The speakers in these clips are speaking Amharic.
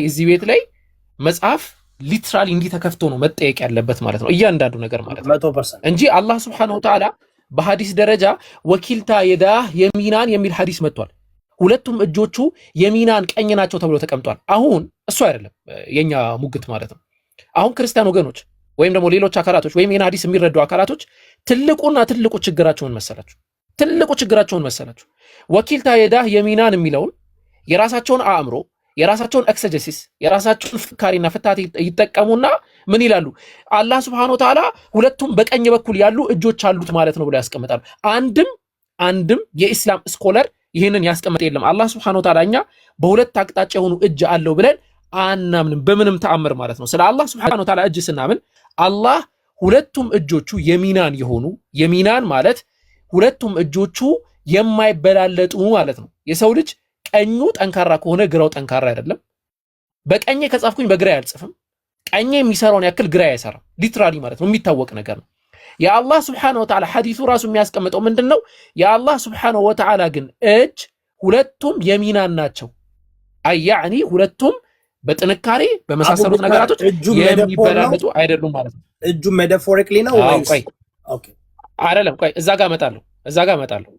እዚህ ቤት ላይ መጽሐፍ ሊትራሊ እንዲህ ተከፍቶ ነው መጠየቅ ያለበት ማለት ነው፣ እያንዳንዱ ነገር ማለት ነው 100% እንጂ አላህ ሱብሓነሁ ወተዓላ በሐዲስ ደረጃ ወኪልታ የዳህ የሚናን የሚል ሐዲስ መጥቷል። ሁለቱም እጆቹ የሚናን ቀኝ ናቸው ተብሎ ተቀምጧል። አሁን እሱ አይደለም የኛ ሙግት ማለት ነው። አሁን ክርስቲያን ወገኖች ወይም ደግሞ ሌሎች አካላቶች ወይም የና ሐዲስ የሚረዱ አካላቶች ትልቁ ችግራቸውን መሰላችሁ ወኪልታ የዳህ የሚናን የሚለውን የራሳቸውን አእምሮ የራሳቸውን ኤክሰጀሲስ የራሳቸውን ፍካሪና ፍታት ይጠቀሙና ምን ይላሉ? አላህ Subhanahu Wa Ta'ala ሁለቱም በቀኝ በኩል ያሉ እጆች አሉት ማለት ነው ብለው ያስቀምጣሉ። አንድም የኢስላም ስኮለር ይህንን ያስቀመጠ የለም። አላህ Subhanahu Wa Ta'ala እኛ በሁለት አቅጣጫ የሆኑ እጅ አለው ብለን አናምንም በምንም ተአምር ማለት ነው። ስለ አላህ Subhanahu Wa Ta'ala እጅ ስናምን አላህ ሁለቱም እጆቹ የሚናን ማለት ሁለቱም እጆቹ የማይበላለጡ ማለት ነው። የሰው ልጅ ቀኙ ጠንካራ ከሆነ ግራው ጠንካራ አይደለም። በቀኝ ከጻፍኩኝ በግራ አልጽፍም። ቀኝ የሚሰራውን ያክል ግራ አይሰራም። ሊትራሊ ማለት ነው፣ የሚታወቅ ነገር ነው። የአላህ Subhanahu Wa Ta'ala ሐዲሱ ራሱ የሚያስቀምጠው ምንድነው? የአላህ Subhanahu Wa Ta'ala ግን እጅ ሁለቱም የሚናን ናቸው። አያኒ ሁለቱም በጥንካሬ በመሳሰሉት ነገራቶች የሚበላለጡ አይደሉም ማለት ነው። እጁ ሜታፎሪካሊ ነው ወይስ? ኦኬ አይደለም። ቆይ እዛ ጋር እመጣለሁ።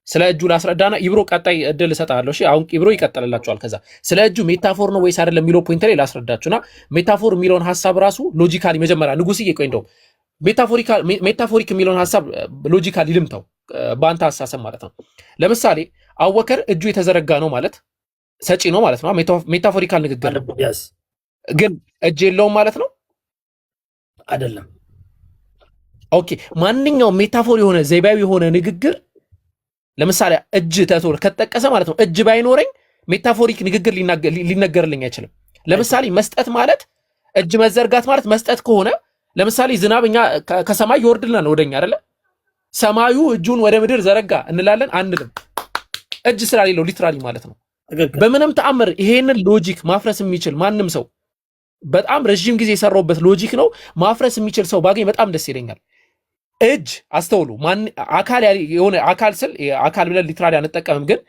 ስለ እጁ ላስረዳና ኢብሮ ቀጣይ እድል እሰጣለሁ። እሺ አሁን ኢብሮ ይቀጥልላችኋል። ከዛ ስለ እጁ ሜታፎር ነው ወይስ አይደለም የሚለው ፖይንት ላይ ላስረዳችሁና ሜታፎር የሚለውን ሐሳብ ራሱ ሎጂካሊ መጀመሪያ ንጉስዬ ቆይ እንደው ሜታፎሪክ የሚለውን ሐሳብ ሎጂካሊ ልምታው በአንተ ሐሳብ ማለት ነው። ለምሳሌ አቡበከር እጁ የተዘረጋ ነው ማለት ሰጪ ነው ማለት ነው። ሜታፎሪካል ንግግር ነው። ግን እጅ የለውም ማለት ነው አይደለም። ኦኬ ማንኛውም ሜታፎር የሆነ ዘይባዊ የሆነ ንግግር ለምሳሌ እጅ ተቶል ከተጠቀሰ ማለት ነው እጅ ባይኖረኝ ሜታፎሪክ ንግግር ሊነገርልኝ አይችልም። ለምሳሌ መስጠት ማለት እጅ መዘርጋት ማለት መስጠት ከሆነ ለምሳሌ ዝናብኛ ከሰማይ ይወርድልናል ወደኛ አይደለ? ሰማዩ እጁን ወደ ምድር ዘረጋ እንላለን አንልም፣ እጅ ስላሌለው ሊትራሊ ማለት ነው። በምንም ተአምር ይሄንን ሎጂክ ማፍረስ የሚችል ማንም ሰው በጣም ረጅም ጊዜ የሰራውበት ሎጂክ ነው ማፍረስ የሚችል ሰው ባገኝ በጣም ደስ ይለኛል። እጅ አስተውሉ፣ አካል የሆነ አካል ስል አካል ብለን ሊትራሊ አንጠቀምም፣ ግን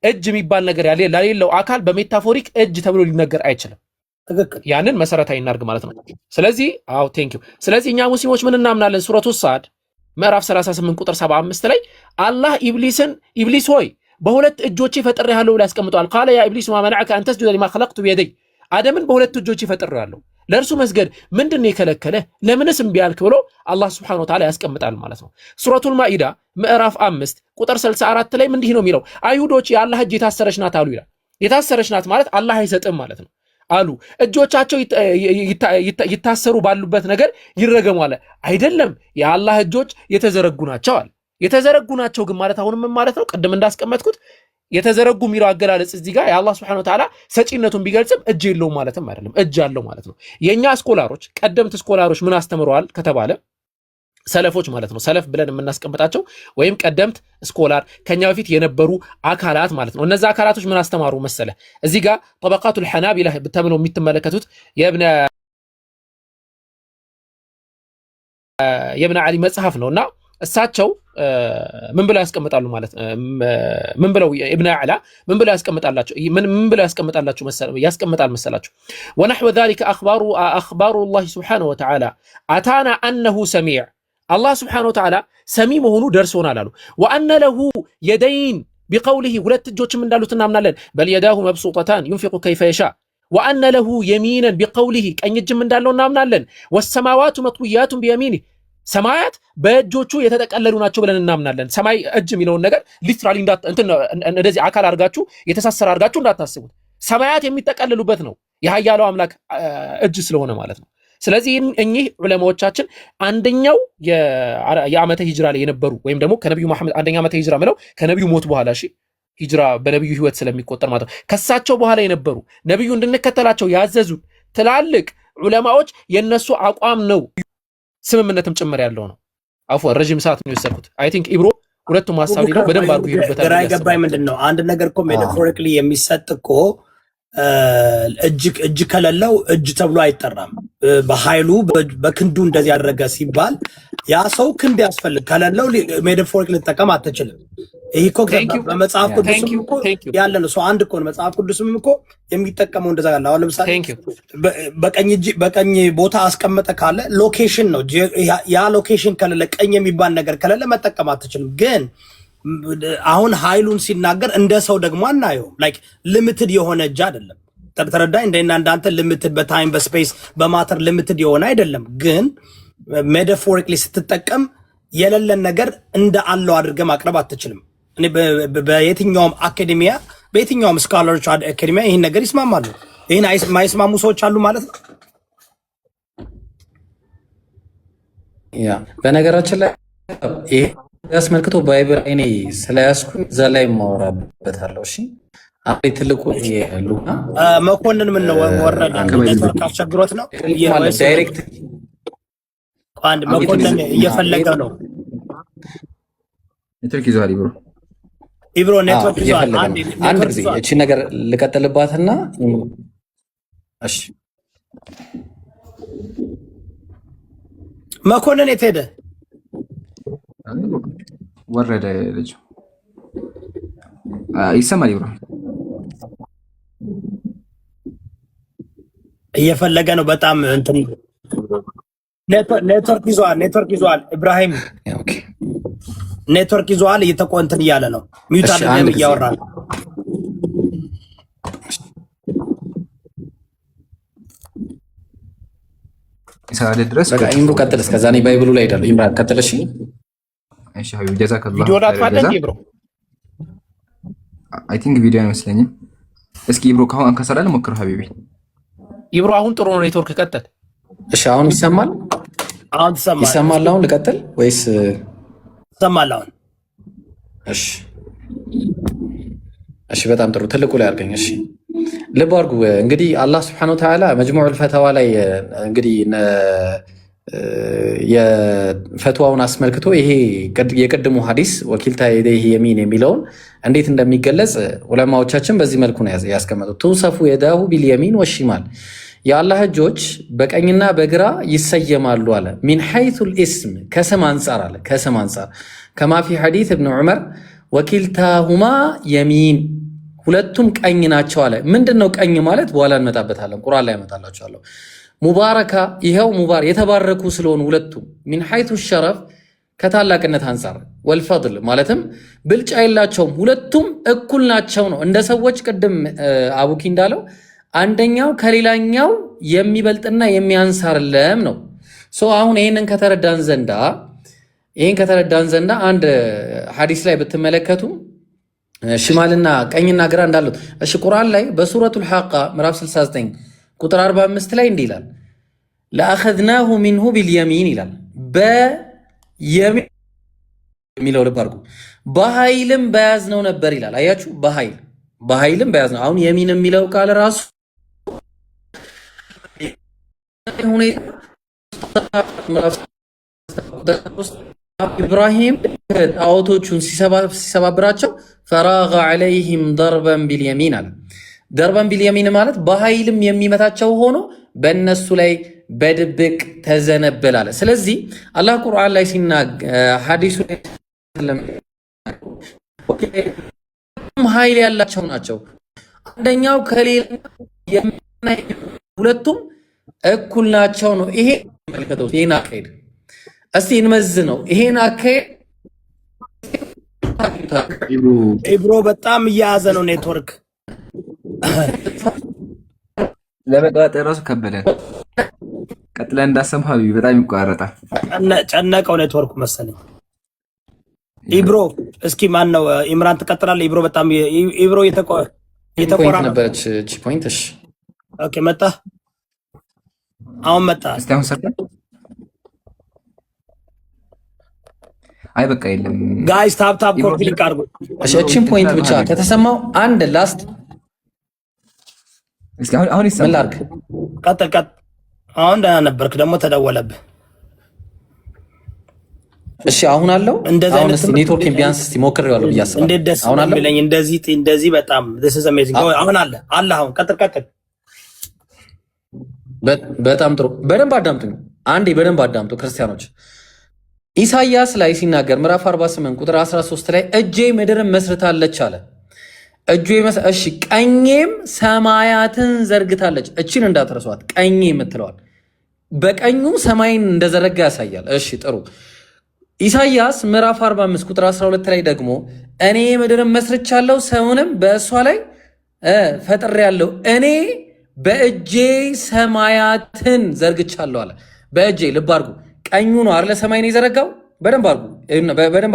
እጅ የሚባል ነገር ያሌለው አካል በሜታፎሪክ እጅ ተብሎ ሊነገር አይችልም። ያንን መሰረታዊ እናርግ ማለት ነው። ስለዚህ ቴንክ ዩ። ስለዚህ እኛ ሙስሊሞች ምን እናምናለን? ሱረቱ ሳድ ምዕራፍ 38 ቁጥር 75 ላይ አላህ ኢብሊስ ሆይ በሁለት እጆቼ ፈጥሬሃለሁ ብሎ ያስቀምጠዋል። ቃለ ያ ኢብሊስ ማ መነዐከ አን ተስጁደ ሊማ ኸለቅቱ ቢየደይ፣ አደምን በሁለት እጆቼ ፈጥሬሃለሁ ለእርሱ መስገድ ምንድን ነው የከለከለ? ለምንስ እምቢ አልክ? ብሎ አላህ Subhanahu Wa Ta'ala ያስቀምጣል ማለት ነው። ሱረቱል ማኢዳ ምዕራፍ 5 ቁጥር 64 ላይ እንዲህ ነው የሚለው፣ አይሁዶች የአላህ እጅ የታሰረች ናት አሉ ይላል። የታሰረች ናት ማለት አላህ አይሰጥም ማለት ነው አሉ። እጆቻቸው ይታሰሩ ባሉበት ነገር ይረገሙ አለ። አይደለም የአላህ እጆች የተዘረጉ ናቸው አለ። የተዘረጉ ናቸው ግን ማለት አሁንም ማለት ነው ቅድም እንዳስቀመጥኩት የተዘረጉ የሚለው አገላለጽ እዚህ ጋር የአላህ Subhanahu Wa Ta'ala ሰጪነቱን ቢገልጽም እጅ የለውም ማለትም አይደለም፣ እጅ አለው ማለት ነው። የኛ ስኮላሮች ቀደምት ስኮላሮች ምን አስተምረዋል ከተባለ ሰለፎች ማለት ነው፣ ሰለፍ ብለን የምናስቀምጣቸው ወይም ቀደምት ስኮላር ከኛ በፊት የነበሩ አካላት ማለት ነው። እነዛ አካላቶች ምን አስተማሩ መሰለ? እዚህ ጋር ጠበቃቱል ሐናቢላ ተብለው የምትመለከቱት የብነ ዓሊ መጽሐፍ ነውና እሳቸው ምን ብለው ያስቀምጣሉ ማለት ምን ብለው ኢብኑ አዕላ ምን ብለው ያስቀምጣል መሰላችሁ? ወነሕወ ذلك اخبار الله سبحانه وتعالى اتانا انه سميع الله سبحانه وتعالى ሰሚ መሆኑ ደርሶናል አሉ። وان له يدين بقوله ሁለት እጆችም እንዳሉት እናምናለን። በል يداه مبسوطتان ينفق كيف يشاء وان له يمينا بقوله ቀኝ እጅም እንዳለው እናምናለን። والسماوات مطويات بيمينه ሰማያት በእጆቹ የተጠቀለሉ ናቸው ብለን እናምናለን። ሰማይ እጅ የሚለውን ነገር ሊትራሊ እንደዚህ አካል አድርጋችሁ የተሳሰረ አድርጋችሁ እንዳታስቡት። ሰማያት የሚጠቀለሉበት ነው የኃያለው አምላክ እጅ ስለሆነ ማለት ነው። ስለዚህ እኚህ ዑለማዎቻችን አንደኛው የዓመተ ሂጅራ ላይ የነበሩ ወይም ደግሞ ከነብዩ መሐመድ አንደኛ ዓመተ ሂጅራ ማለት ከነብዩ ሞት በኋላ ሂጅራ በነብዩ ህይወት ስለሚቆጠር ማለት ነው። ከሳቸው በኋላ የነበሩ ነብዩ እንድንከተላቸው ያዘዙ ትላልቅ ዑለማዎች የነሱ አቋም ነው ስምምነትም ጭምር ያለው ነው። አፎን ረጅም ሰዓት ነው የወሰድኩት። አይ ቲንክ ኢብሮ ሁለቱም ሐሳብ ሊለው በደንብ አድርጎ ይሄድበታል። ግራ ይገባኝ ምንድነው አንድ ነገር እኮ ሜታፎሪካሊ የሚሰጥ እኮ እጅ ከሌለው እጅ ተብሎ አይጠራም። በኃይሉ በክንዱ እንደዚህ ያደረገ ሲባል ያ ሰው ክንድ ያስፈልግ ከሌለው ሜታፎሪክ ልጠቀም አትችልም። ይሄ እኮ በመጽሐፍ ቅዱስም እኮ ያለ ነው። ሰው አንድ እኮ ነው። መጽሐፍ ቅዱስም እኮ የሚጠቀመው እንደዛ ያለ። አሁን ለምሳሌ በቀኝ ቦታ አስቀመጠ ካለ ሎኬሽን ነው። ያ ሎኬሽን ከሌለ ቀኝ የሚባል ነገር ከሌለ መጠቀም አትችልም። ግን አሁን ኃይሉን ሲናገር እንደ ሰው ደግሞ አናየውም። ላይክ ሊሚትድ የሆነ እጅ አይደለም። ተረዳኝ። እንደና እንዳንተ ሊሚትድ በታይም በስፔስ በማተር ሊሚትድ የሆነ አይደለም። ግን ሜታፎሪክሊ ስትጠቀም የሌለን ነገር እንደ አለው አድርገህ ማቅረብ አትችልም። እኔ በየትኛውም አካዴሚያ በየትኛውም ስካለሮች አካዴሚያ ይህን ነገር ይስማማሉ። ይህን የማይስማሙ ሰዎች አሉ ማለት ነው። ያ በነገራችን ላይ ይሄ ያስመልክቶ ባይብል እኔ ስለያዝኩኝ እዛ ላይ ማወራበታለሁ። እሺ አይ ትልቁ የሉና መኮንን ምን ነው ወረደ ኔትወርክ አስቸግሮት ነው ዳይሬክት አንድ መኮንን እየፈለገ ነው። ኔትወርክ ይዟል ኢብሮ ኔትወርክ ይዟል። አንድ ጊዜ እቺ ነገር ልቀጥልባትና እሺ መኮንን የት ሄደ? ወረደ ልጅ ይሰማል ኢብሮ እየፈለገ ነው። በጣም እንትን ኔትወርክ ይዟል። ኢብራሂም ኦኬ ኔትወርክ ይዟል። እየተቆንትን እያለ ነው። ሚውት አድርገን እያወራ ነው። ይሰራል ድረስ በቃ ኢምሩ ቀጥል። እስከዛ እኔ ባይብሉ ላይ ሄዳለሁ። ኢምራ ቀጥል። እሺ እሺ ሀቢብ ጀዛከላህ ቪዲዮ ዳትፋለህ ኢብሮ? አይ ቲንክ ቪዲዮ አይመስለኝም። እስኪ ኢብሮ ካሁን ከሰራለ ሞክር ሀቢቢ። ኢብሮ አሁን ጥሩ ነው ኔትወርክ። ቀጥል። እሺ አሁን ይሰማል? አሁን ይሰማል። አሁን ልቀጥል ወይስ ይሰማል? አሁን እሺ እሺ፣ በጣም ጥሩ። ትልቁ ላይ አድርገኝ። እሺ ልብ አድርጉ። እንግዲህ አላህ Subhanahu Wa Ta'ala መጅሙዑል ፈተዋ ላይ እንግዲህ የፈትዋውን አስመልክቶ ይሄ የቅድሙ ሐዲስ ወኪልታ የደይህ የሚን የሚለውን እንዴት እንደሚገለጽ ዑለማዎቻችን በዚህ መልኩ ነው ያስቀመጡት። ተውሰፉ የዳሁ ቢልየሚን ወሽማል፣ የአላህ እጆች በቀኝና በግራ ይሰየማሉ አለ። ሚን ሐይቱል ኢስም፣ ከስም አንጻር አለ። ከስም አንጻር ከማ ፊ ሐዲስ ኢብኑ ዑመር ወኪልታሁማ የሚን፣ ሁለቱም ቀኝ ናቸው አለ። ምንድነው ቀኝ ማለት? በኋላ እንመጣበታለን። ቁርአን ላይ ያመጣላችኋለሁ። ሙባረካ፣ ይኸው ሙባረክ የተባረኩ ስለሆኑ ሁለቱም። ሚን ሐይቱ ሸረፍ፣ ከታላቅነት አንጻር። ወልፈድል ማለትም ብልጫ የላቸውም፣ ሁለቱም እኩል ናቸው ነው። እንደ ሰዎች ቅድም አቡኪ እንዳለው አንደኛው ከሌላኛው የሚበልጥና የሚያንሳርለም ነው። አሁን ይህንን ከተረዳን ዘንዳ አንድ ሐዲስ ላይ ብትመለከቱ ሽማልና ቀኝና ግራ እንዳሉት። እሺ ቁርአን ላይ በሱረቱል ሐቃ ምዕራፍ 69 ቁጥር 45 ላይ እንዲህ ይላል፣ ለአኸዝናሁ ሚንሁ ቢልየሚን ይላል። በየሚን የሚለው ልብ አድርጉ፣ በኃይልም በያዝነው ነበር ይላል። አያችሁ፣ በኃይልም በያዝነው። አሁን የሚን የሚለው ቃል ራሱ ኢብራሂም ጣዖቶቹን ሲሰባብራቸው ፈራገ ዐለይሂም ደርበን ቢልየሚን አለ። ደርበን ቢልየሚን ማለት በኃይልም የሚመታቸው ሆኖ በእነሱ ላይ በድብቅ ተዘነበል አለ። ስለዚህ አላህ ቁርአን ላይ ሐዲሱ ኃይል ያላቸው ናቸው። አንደኛው ከሌላኛው ሁለቱም እኩል ናቸው ነው። ይሄ መልከተው ይሄን አካሄድ እስቲ እንመዝ ነው። ይሄን አካሄድ ኢብሮ በጣም እያያዘ ነው ኔትወርክ ለመቀጠል ራሱ ከበደን። ቀጥለን እንዳሰማ ሀቢቢ በጣም ይቋረጣል። ጨነቀው ኔትወርኩ መሰለኝ። ኢብሮ እስኪ ማን ነው ኢምራን ትቀጥላለህ? ኢብሮ በጣም ኢብሮ የተቆራ ነበረች እቺ ፖይንት። እሺ ኦኬ፣ መጣ አሁን መጣ። እስቲ አሁን ሰጣ። አይ በቃ የለም ጋይስ፣ ታፕ ኮምፕሊት አድርጉ። እሺ እቺን ፖይንት ብቻ ከተሰማው አንድ ላስት እስኪ አሁን ይሰማል። ምን ላድርግ? ቀጥል። አሁን ደህና ነበርክ፣ ደግሞ ተደወለብህ። እሺ አሁን አለው። አሁን እስቲ ኔትወርክን ቢያንስ እስቲ ሞክሬዋለሁ ብያስባለሁ። እንዴት ደስ የሚለኝ እንደዚህ በጣም this is amazing። አሁን አለ አሁን ቀጥል። በጣም ጥሩ። በደንብ አዳምጡኝ አንዴ፣ በደንብ አዳምጡ ክርስቲያኖች። ኢሳይያስ ላይ ሲናገር ምዕራፍ 48 ቁጥር 13 ላይ እጄ ምድርን መስርታለች አለ። እሺ ቀኜም ሰማያትን ዘርግታለች። እቺን እንዳትረሷት፣ ቀኜ የምትለዋል በቀኙ ሰማይን እንደዘረጋ ያሳያል። እሺ ጥሩ። ኢሳይያስ ምዕራፍ 45 ቁጥር 12 ላይ ደግሞ እኔ ምድርን መስርቻለሁ ሰውንም በእሷ ላይ ፈጥሬያለሁ፣ እኔ በእጄ ሰማያትን ዘርግቻለሁ አለ። በእጄ ልብ አድርጉ፣ ቀኙ ነው አይደለ ሰማይን የዘረጋው። በደንብ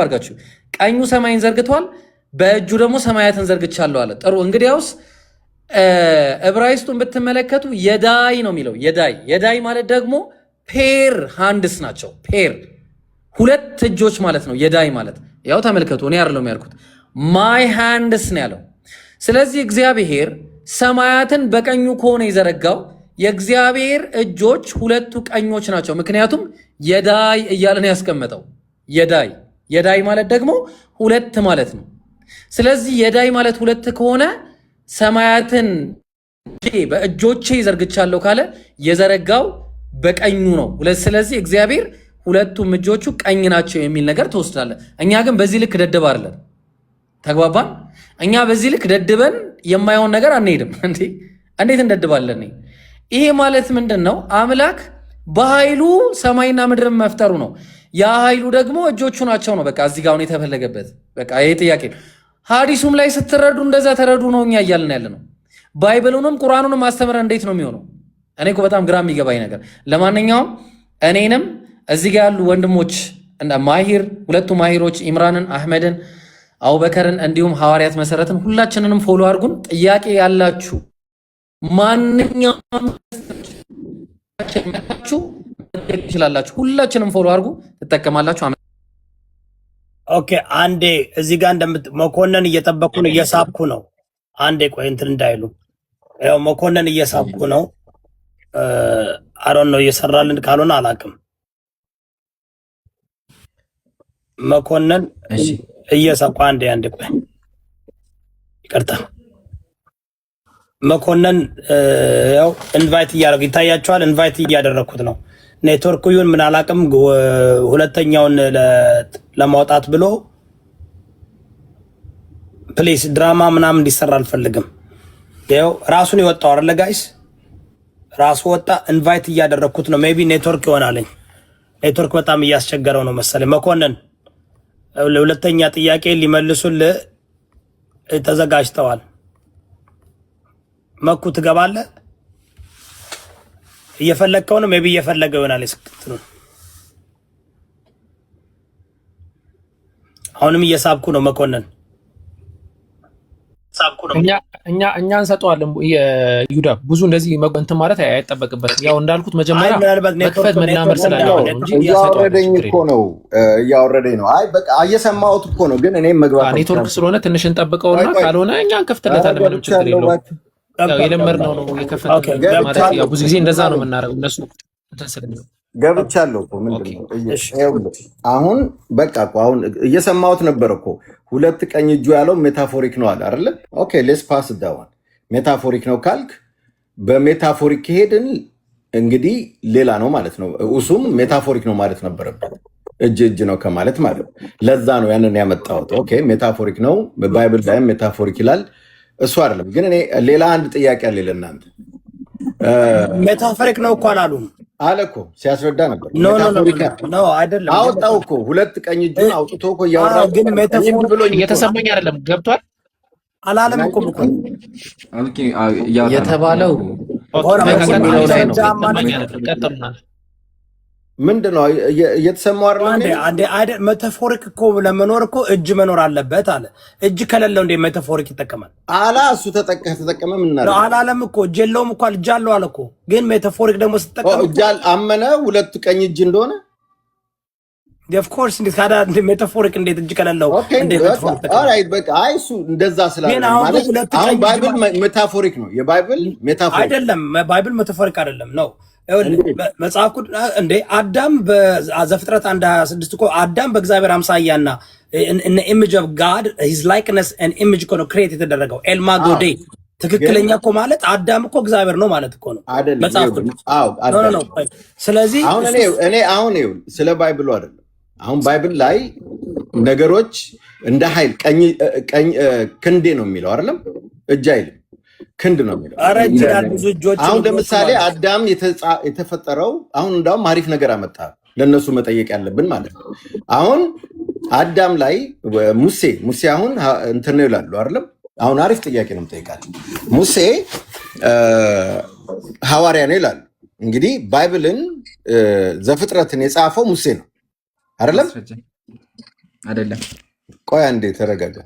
አድርጋችሁ ቀኙ ሰማይን ዘርግቷል፣ በእጁ ደግሞ ሰማያትን ዘርግቻለሁ አለ። ጥሩ እንግዲያውስ ዕብራይስጡን ብትመለከቱ የዳይ ነው የሚለው። የዳይ ማለት ደግሞ ፔር ሃንድስ ናቸው። ፔር ሁለት እጆች ማለት ነው። የዳይ ማለት ያው ተመልከቱ፣ እኔ አይደለም ያልኩት ማይ ሃንድስ ነው ያለው። ስለዚህ እግዚአብሔር ሰማያትን በቀኙ ከሆነ የዘረጋው የእግዚአብሔር እጆች ሁለቱ ቀኞች ናቸው። ምክንያቱም የዳይ እያለን ያስቀመጠው የዳይ ማለት ደግሞ ሁለት ማለት ነው። ስለዚህ የዳይ ማለት ሁለት ከሆነ ሰማያትን በእጆቼ ዘርግቻለሁ ካለ የዘረጋው በቀኙ ነው። ስለዚህ እግዚአብሔር ሁለቱም እጆቹ ቀኝ ናቸው የሚል ነገር ትወስዳለህ። እኛ ግን በዚህ ልክ ደደብ አይደለም። ተግባባን? እኛ በዚህ ልክ ደድበን የማይሆን ነገር አንሄድም። እንዴት እንደድባለን? ይሄ ማለት ምንድን ነው? አምላክ በኃይሉ ሰማይና ምድርን መፍጠሩ ነው። ያ ኃይሉ ደግሞ እጆቹ ናቸው ነው። በቃ እዚህ ጋር አሁን የተፈለገበት በቃ ይሄ ጥያቄ ነው። ሐዲሱም ላይ ስትረዱ እንደዛ ተረዱ ነው እኛ እያልን ያለ ነው። ባይብሉንም ቁርአኑንም ማስተምረ እንዴት ነው የሚሆነው? እኔ እኮ በጣም ግራ የሚገባኝ ነገር። ለማንኛውም እኔንም እዚህ ጋር ያሉ ወንድሞች ማሂር፣ ሁለቱ ማሂሮች ኢምራንን፣ አህመድን፣ አቡበከርን እንዲሁም ሐዋርያት መሰረትን ሁላችንንም ፎሎ አድርጉን። ጥያቄ ያላችሁ ማንኛውም ትችላላችሁ። ሁላችንም ፎሎ አድርጉ፣ ትጠቀማላችሁ። ኦኬ አንዴ እዚህ ጋር መኮንን እየጠበኩ ነው፣ እየሳብኩ ነው። አንዴ ቆይ እንትን እንዳይሉ፣ ያው መኮንን እየሳብኩ ነው። አሮን ነው እየሰራልን ካልሆነ አላውቅም። መኮንን እየሳብኩ አንዴ ቆይ ይቅርታ። መኮንን ያው ኢንቫይት እያደረጉ ይታያቸዋል። ኢንቫይት እያደረኩት ነው። ኔትወርክ ይሁን ምን አላውቅም። ሁለተኛውን ለማውጣት ብሎ ፕሊስ ድራማ ምናምን እንዲሰራ አልፈልግም። ያው ራሱን ይወጣው አይደለ ጋይስ፣ ራሱ ወጣ። ኢንቫይት እያደረኩት ነው። ሜቢ ኔትወርክ ይሆናልኝ። ኔትወርክ በጣም እያስቸገረው ነው መሰለኝ። መኮንን ለሁለተኛ ጥያቄ ሊመልሱልህ ተዘጋጅተዋል። መኩ ትገባለህ? እየፈለግከው ነው። ሜቢ እየፈለገው ይሆናል። እስክትሉ አሁንም እየሳብኩ ነው። መኮንን ሳብኩ ነው። እኛ እንሰጠዋለን። ይሁዳ ብዙ እንደዚህ እንትን ማለት አይጠበቅበትም። ያው እንዳልኩት መጀመሪያ መክፈት መናመር ስላለው ነው እንጂ እያወረደኝ እኮ ነው። እያወረደኝ ነው። አይ በቃ እየሰማሁት እኮ ነው። ግን እኔም መግባት ኔትወርክ ስለሆነ ትንሽ እንጠብቀውና ካልሆነ እኛ እንከፍትለታለን። ምንም ችግር የለውም። የለመድነው ነው የከፈተው ማለት ያው ብዙ ጊዜ እንደዛ ነው የምናደርገው። እነሱ እንትን ስለሚለው ገብቻለሁ እኮ ምንድነው አሁን በቃ እኮ አሁን እየሰማሁት ነበር እኮ ሁለት ቀኝ እጁ ያለው ሜታፎሪክ ነው አለ አይደለ? ኦኬ ሌትስ ፓስ ዳውን። ሜታፎሪክ ነው ካልክ በሜታፎሪክ ከሄድን እንግዲህ ሌላ ነው ማለት ነው። እሱም ሜታፎሪክ ነው ማለት ነበረበት፣ እጅ ነው ከማለት ማለት ነው። ለዛ ነው ያንን ያመጣሁት። ኦኬ ሜታፎሪክ ነው፣ ባይብል ላይም ሜታፎሪክ ይላል። እሱ አይደለም ግን እኔ ሌላ አንድ ጥያቄ አለ ለእናንተ። ሜታፎሪክ ነው እኮ አላሉም አለ እኮ ሲያስረዳ ነበር። ኖ አይደለም፣ አወጣው እኮ ሁለት ቀኝ እጁን አውጥቶ እኮ እያወራ ግን ሜታፎሪክ ብሎ እየተሰማኝ አይደለም። ገብቷል አላለም እኮ የተባለው ምንድን ነው እየተሰማው አይደለም። ሜታፎሪክ እኮ ለመኖር እኮ እጅ መኖር አለበት አለ። እጅ ከሌለው እንደ ሜታፎሪክ ይጠቀማል አላ እሱ ተጠቀመ ምን አላለም እኮ እጅ የለውም እኮ እጅ አለው አለ እኮ። ግን ሜታፎሪክ ደግሞ ስትጠቀም እጅ አመነ ሁለት ቀኝ እጅ እንደሆነ ኦፍ ኮርስ እንዴት ካዳ ሜታፎሪክ እንዴት እጅ ከሌለው እንዴት ሜታፎሪክ ተጠቀመ? ኦልራይት በቃ አይሱ እንደዛ ስላለ ማለት አሁን ባይብል ሜታፎሪክ ነው። የባይብል ሜታፎሪክ አይደለም። ባይብል ሜታፎሪክ አይደለም ነው መጽሐፍ ቅዱስ እንዴ አዳም በዘፍጥረት 1:26 እኮ አዳም በእግዚአብሔር አምሳያና in the image of God his likeness and image እኮ ነው ክሬት የተደረገው ኤልማጎዴ። ትክክለኛ እኮ ማለት አዳም እኮ እግዚአብሔር ነው ማለት እኮ ነው መጽሐፍ ቅዱስ። ስለዚህ አሁን እኔ ስለ ባይብሉ አይደለም አሁን ባይብል ላይ ነገሮች እንደ ኃይል ክንዴ ነው የሚለው አይደለም፣ እጅ አይልም፣ ክንድ ነው የሚለው። አሁን ለምሳሌ አዳም የተፈጠረው አሁን እንዳውም አሪፍ ነገር አመጣ ለነሱ መጠየቅ ያለብን ማለት ነው። አሁን አዳም ላይ ሙሴ አሁን እንትን ነው ይላሉ አይደለም። አሁን አሪፍ ጥያቄ ነው የምጠይቃቸው። ሙሴ ሐዋርያ ነው ይላሉ። እንግዲህ ባይብልን ዘፍጥረትን የጻፈው ሙሴ ነው አይደለም? አይደለም። ቆይ አንዴ ተረጋጋ።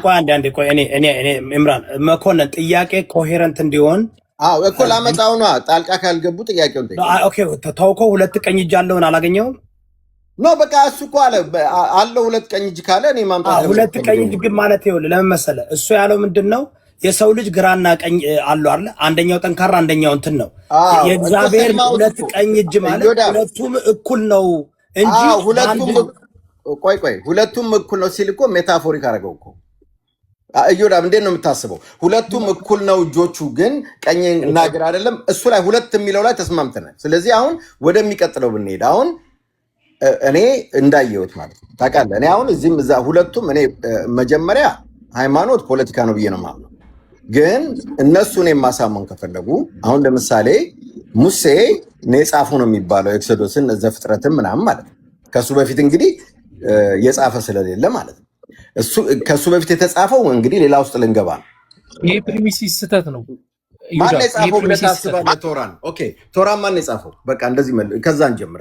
ቆይ አንዴ ቆይ እኔ ኢምራን መኮንን ጥያቄ ኮሄረንት እንዲሆን እኮ ላመጣው ነው። ጣልቃ ካልገቡ ጥያቄውን ኦኬ ተውኮ ሁለት ቀኝ እጅ አለውን አላገኘውም ኖ በቃ እሱ እኮ አለው ሁለት ቀኝ እጅ ካለ እኔ ማምጣት ሁለት ቀኝ እጅ ግን ማለት ይኸውልህ ለምን መሰለህ እሱ ያለው ምንድነው የሰው ልጅ ግራና ቀኝ አለው አይደል? አንደኛው ጠንካራ አንደኛው እንትን ነው። የእግዚአብሔር ሁለት ቀኝ እጅ ማለት ሁለቱም እኩል ነው እንጂ ሁለቱም እኩል ነው ሲል እኮ ሜታፎሪክ አደረገው እኮ። እዮዳብ እንዴት ነው የምታስበው? ሁለቱም እኩል ነው እጆቹ ግን ቀኝ እና ግራ አይደለም። እሱ ላይ ሁለት የሚለው ላይ ተስማምተናል። ስለዚህ አሁን ወደሚቀጥለው ብንሄድ አሁን እኔ እንዳየሁት ማለት ነው ታውቃለህ። እኔ አሁን እዚህም እዛ ሁለቱም እኔ መጀመሪያ ሃይማኖት ፖለቲካ ነው ብዬ ነው የማምነው። ግን እነሱን የማሳመን ከፈለጉ አሁን ለምሳሌ ሙሴ የጻፈው ነው የሚባለው ኤክሶዶስን ዘፍጥረትን ምናምን ማለት ነው። ከሱ በፊት እንግዲህ የጻፈ ስለሌለ ማለት ነው። ከሱ በፊት የተጻፈው እንግዲህ ሌላ ውስጥ ልንገባ ነው። ይሄ ፕሪሚሲስ ስህተት ነው። ማን የጻፈው ብለህ ታስባለህ? ቶራን ኦኬ፣ ቶራን ማን የጻፈው? በቃ እንደዚህ ከዛን ጀምር።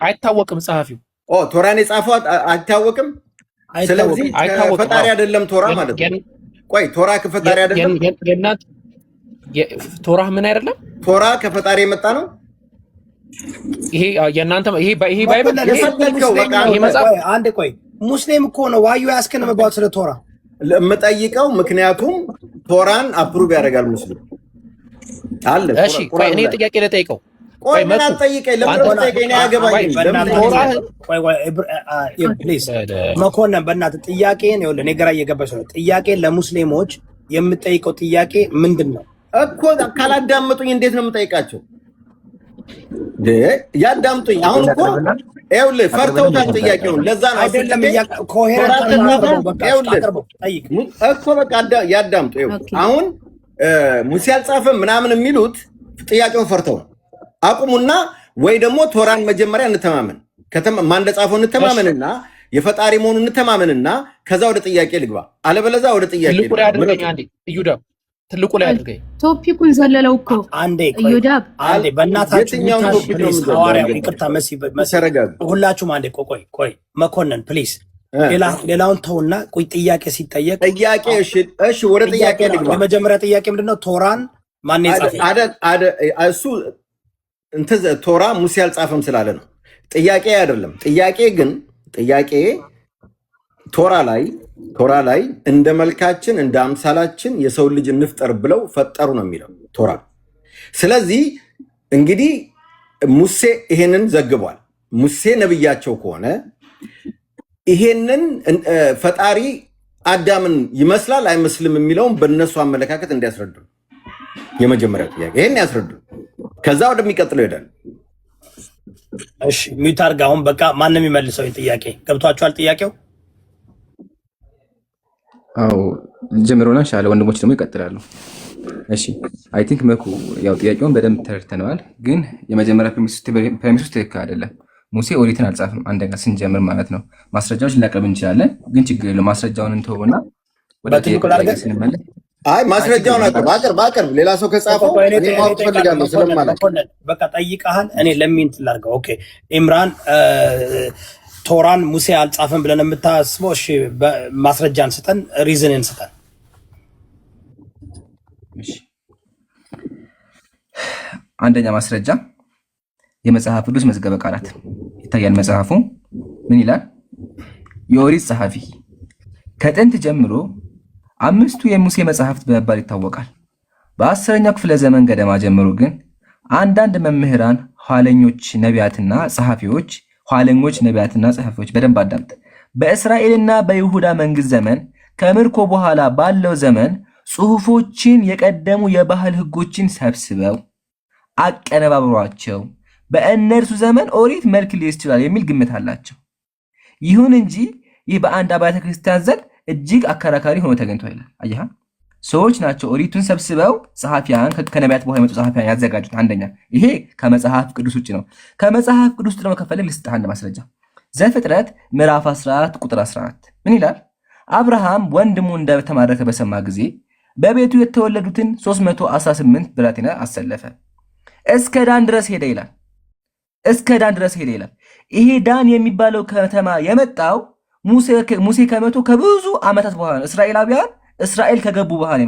አይታወቅም ጸሐፊው። ቶራን የጻፈው አይታወቅም። ስለዚህ ፈጣሪ አይደለም ቶራ ማለት ነው። ቆይ ቶራ ከፈጣሪ አይደለም? ቶራ ምን አይደለም? ቶራ ከፈጣሪ የመጣ ነው። ይሄ የእናንተ ይሄ ባይብል ይሄ መጽሐፍ አንድ ቆይ ሙስሊም እኮ ነው ዋዩ ያስከነ መባል ስለ ቶራ የምጠይቀው ምክንያቱም ቶራን አፕሩቭ ያደርጋል ሙስሊም አለ። እሺ ቆይ እኔ ጥያቄ ልጠይቀው። ቆይ ምን አትጠይቀኝ? ለምን አትጠይቀኝ? ያገባኝ ፕሊዝ መኮንን በእናትህ ጥያቄን ይኸውልህ እኔ ግራ እየገባኝ ነው። ጥያቄን ለሙስሊሞች የምጠይቀው ጥያቄ ምንድን ነው እኮ ካላዳመጡኝ እንዴት ነው የምጠይቃቸው? ያዳምጡኝ። አሁን እኮ ይኸውልህ ፈርተውታል ጥያቄውን። ለዛ ነው አይደለም እኮ በቃ ያዳምጡ። አሁን ሙሴ አልጻፈም ምናምን የሚሉት ጥያቄውን ፈርተው ነው። አቁሙና ወይ ደግሞ ቶራን መጀመሪያ እንተማመን፣ ማን እንደጻፈው እንተማመንና የፈጣሪ መሆኑን እንተማመንና ከዛ ወደ ጥያቄ ልግባ። አለበለዚያ ወደ ጥያቄ ትልቁ ላይ አድርገኝ። ቶፒኩን ዘለለው እኮ አንዴ እዩዳብ አንዴ በእናታችሁ ሐዋርያው ይቅርታ ሁላችሁም አንዴ ቆይ መኮንን ፕሊዝ ሌላውን ተውና ቆይ ጥያቄ ሲጠየቅ ጥያቄ እሺ ወደ ጥያቄ ልግባ። የመጀመሪያ ጥያቄ ምንድነው ቶራን ማን የጻፈው? እሱ ቶራ ሙሴ አልጻፈም ስላለ ነው ጥያቄ አይደለም። ጥያቄ ቶራ ላይ እንደ መልካችን እንደ አምሳላችን የሰው ልጅ እንፍጠር ብለው ፈጠሩ ነው የሚለው ቶራ። ስለዚህ እንግዲህ ሙሴ ይሄንን ዘግቧል። ሙሴ ነብያቸው ከሆነ ይሄንን ፈጣሪ አዳምን ይመስላል አይመስልም የሚለውን በእነሱ አመለካከት እንዲያስረዱ የመጀመሪያው ጥያቄ ይሄን ያስረዱ። ከዛ ወደሚቀጥለው ይሄዳል። እሺ ሚዩት አድርግ። አሁን በቃ ማንም የሚመልሰው ጥያቄ ገብቷችኋል? ጥያቄው አዎ ጀምሮና ሻለ ወንድሞች ደግሞ ይቀጥላሉ። እሺ አይ ቲንክ መኩ ያው ጥያቄውን በደንብ ተረድተነዋል። ግን የመጀመሪያ ፕሬሚስ ትክክል አይደለም። ሙሴ ኦሪትን አልጻፍም። አንደኛ ስንጀምር ማለት ነው። ማስረጃዎች ልናቀርብ እንችላለን፣ ግን ችግር የለም። ማስረጃውን እንተውና ወደ ጥያቄው ስንመለስ ማስረጃውን አቅርብ። ሌላ ሰው ከጻፈው እኔ ማወቅ ፈልጋለሁ ስለማለት በቃ ጠይቀሃል። እኔ ለምን ትላርገው? ኦኬ ኢምራን ቶራን ሙሴ አልጻፈም ብለን የምታስበው እሺ፣ ማስረጃን ስጠን፣ ሪዝንን ስጠን። እሺ አንደኛ ማስረጃ የመጽሐፍ ቅዱስ መዝገበ ቃላት ይታያል። መጽሐፉ ምን ይላል? የኦሪት ጸሐፊ ከጥንት ጀምሮ አምስቱ የሙሴ መጽሐፍት በመባል ይታወቃል። በ10ኛው ክፍለ ዘመን ገደማ ጀምሮ ግን አንዳንድ መምህራን ኋለኞች ነቢያትና ጸሐፊዎች በደንብ አዳምጥ። በእስራኤልና በይሁዳ መንግስት ዘመን ከምርኮ በኋላ ባለው ዘመን ጽሑፎችን የቀደሙ የባህል ሕጎችን ሰብስበው አቀነባብሯቸው በእነርሱ ዘመን ኦሪት መልክ ሊይዝ ይችላል የሚል ግምት አላቸው። ይሁን እንጂ ይህ በአንድ አብያተ ክርስቲያን ዘንድ እጅግ አከራካሪ ሆኖ ተገኝቷል ይላል። አየህ፣ ሰዎች ናቸው ኦሪቱን ሰብስበው ጸሐፊያን ከነቢያት በኋላ የመጡ ጸሐፊያን ያዘጋጁት። አንደኛ ይሄ ከመጽሐፍ ቅዱስ ውጭ ነው። ከመጽሐፍ ቅዱስ ደግሞ ከፈለግ ልስጥህ አንድ ማስረጃ። ዘፍጥረት ምዕራፍ 14 ቁጥር 14 ምን ይላል? አብርሃም ወንድሙ እንደተማረከ በሰማ ጊዜ በቤቱ የተወለዱትን 318 ብላቴና አሰለፈ፣ እስከ ዳን ድረስ ሄደ ይላል። እስከ ዳን ድረስ ሄደ ይላል። ይሄ ዳን የሚባለው ከተማ የመጣው ሙሴ ከመቶ ከብዙ ዓመታት በኋላ ነው። እስራኤላውያን እስራኤል ከገቡ በኋላ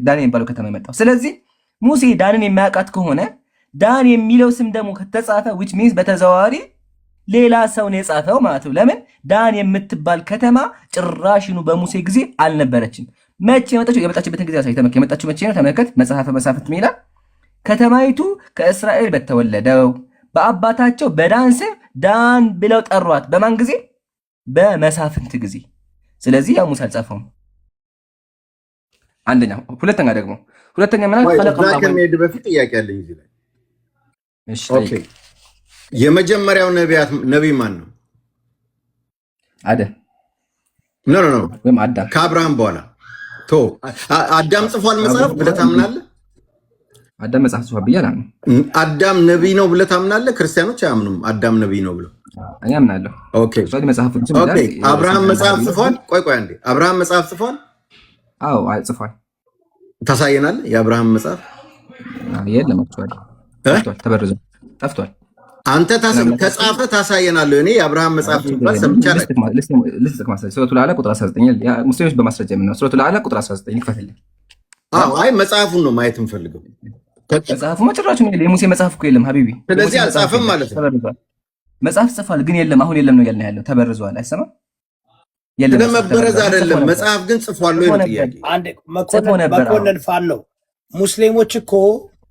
ዳን የሚባለው ከተማ የመጣው። ስለዚህ ሙሴ ዳንን የሚያውቃት ከሆነ ዳን የሚለው ስም ደግሞ ከተጻፈ which means በተዘዋዋሪ ሌላ ሰው ነው የጻፈው ማለት ነው። ለምን ዳን የምትባል ከተማ ጭራሽኑ በሙሴ ጊዜ አልነበረችም። መቼ የመጣችው? የመጣችበትን ጊዜ ያሳይ። የመጣችው መቼ ነው? ተመልከት። መጽሐፈ መሳፍንት ምን ይላል? ከተማይቱ ከእስራኤል በተወለደው በአባታቸው በዳን ስም ዳን ብለው ጠሯት። በማን ጊዜ? በመሳፍንት ጊዜ። ስለዚህ ያው ሙሴ አልጻፈውም። አንደኛ። ሁለተኛ ከመሄድ በፊት ጥያቄ አለኝ እዚህ ላይ። እሺ፣ ኦኬ። የመጀመሪያው ነቢይ ማን ነው? አዳም። ኖ ወይም አዳም ከአብርሃም በኋላ አዳም ጽፏል መጽሐፍ ብለህ ታምናለህ? አዳም መጽሐፍ ጽፏል ብያለሁ። አዳም ነቢይ ነው ብለህ ታምናለህ? ክርስቲያኖች አያምኑም አዳም ነቢይ ነው ብለው። እኔ አምናለሁ። ኦኬ። አብርሃም መጽሐፍ ጽፏል? ቆይ አንዴ፣ አብርሃም መጽሐፍ ጽፏል? አዎ ጽፏል። ታሳየናለህ? የአብርሃም መጽሐፍ የለም፣ ተበርዞ ጠፍቷል። አንተ ከጻፈ ታሳየናለህ። እኔ የአብርሃም መጽሐፍ ጽፏል ሰምቻለሁ። ልስጥቅ ማስረጃ ሱረቱል አዕላ ቁጥር 19 ሙስሊሞች በማስረጃ የምንለው ሱረቱል አዕላ ቁጥር 19 ይክፈትልኝ። አይ መጽሐፉን ነው ማየት እንፈልገው። መጽሐፉ መጨረሻ ነው። የሙሴ መጽሐፍ እኮ የለም ሀቢቢ። ስለዚህ አልጻፈም ማለት ነው። መጽሐፍ ጽፏል ግን የለም። አሁን የለም ነው ያልን ያለው። ተበርዟል። አይሰማም። የለም ስለመበረዝ አይደለም። መጽሐፍ ግን ጽፏል ወይ ነው ጥያቄ። አንዴ መኮንን ፋን ነው። ሙስሊሞች እኮ